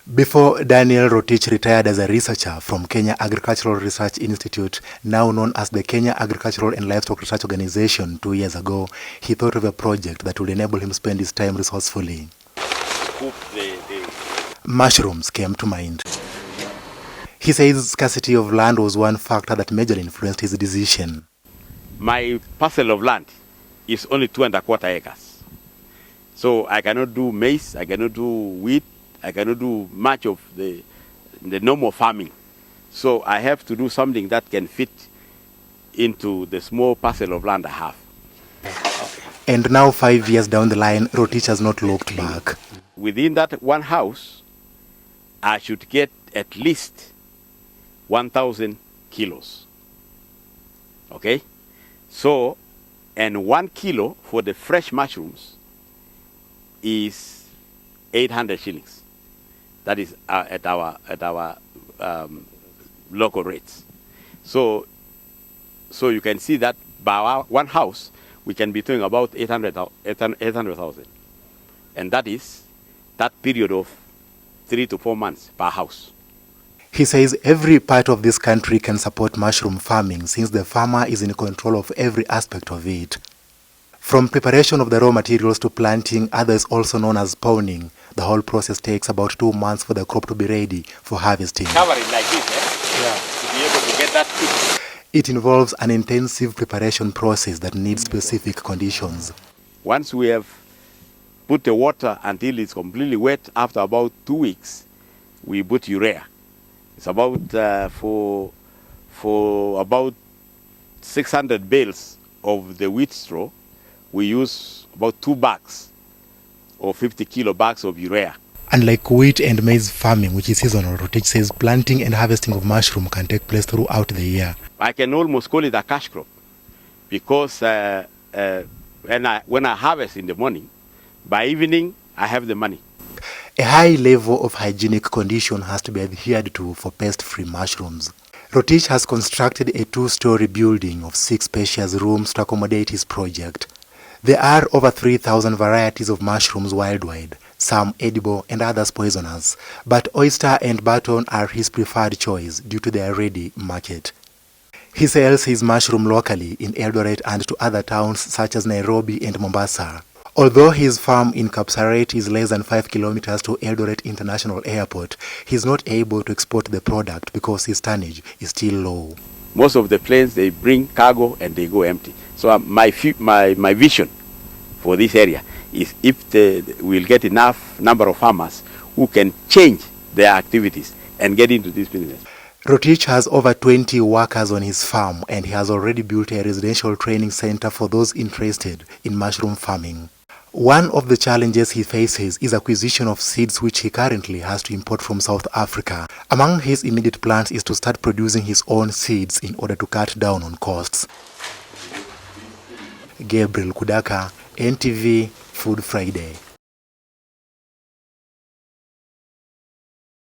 Before Daniel Rotich retired as a researcher from Kenya Agricultural Research Institute, now known as the Kenya Agricultural and Livestock Research Organization, 2 years ago, he thought of a project that would enable him spend his time resourcefully. Mushrooms came to mind. He says scarcity of land was one factor that majorly influenced his decision. My parcel of land is only 2.25 acres. So I cannot do maize, I cannot do wheat, I cannot do much of the normal farming. So I have to do something that can fit into the small parcel of land I have. And now 5 years down the line, Rotich has not looked back. Within that one house, I should get at least 1,000 kilos. Okay? So, and 1 kilo for the fresh mushrooms is 800 shillings. That is at our local rates. So you can see that by our one house, we can be doing about 800,000. And that is that period of 3 to 4 months per house. He says every part of this country can support mushroom farming since the farmer is in control of every aspect of it. From preparation of the raw materials to planting, others also known as spawning, the whole process takes about 2 months for the crop to be ready for harvesting. Cover it like this, Yeah. To be able to get that fit. It involves an intensive preparation process that needs specific conditions. Once we have put the water until it's completely wet, after about 2 weeks, we put urea. It's about for about 600 bales of the wheat straw, we use about 2 bags or 50 kilo bags of urea. Unlike wheat and maize farming, which is seasonal, Rotich says planting and harvesting of mushroom can take place throughout the year. I can almost call it a cash crop because when I harvest in the morning, by evening I have the money. A high level of hygienic condition has to be adhered to for pest-free mushrooms. Rotich has constructed a 2-story building of 6 spacious rooms to accommodate his project. There are over 3,000 varieties of mushrooms worldwide, some edible and others poisonous, but oyster and button are his preferred choice due to their ready market. He sells his mushroom locally in Eldoret and to other towns such as Nairobi and Mombasa. Although his farm in Kapseret is less than 5 kilometers to Eldoret International Airport, he is not able to export the product because his tonnage is still low. Most of the planes, they bring cargo and they go empty. So my vision for this area is if we'll get enough number of farmers who can change their activities and get into this business. Rotich has over 20 workers on his farm and he has already built a residential training center for those interested in mushroom farming. One of the challenges he faces is acquisition of seeds which he currently has to import from South Africa. Among his immediate plans is to start producing his own seeds in order to cut down on costs. Gabriel Kudaka, NTV, Food Friday.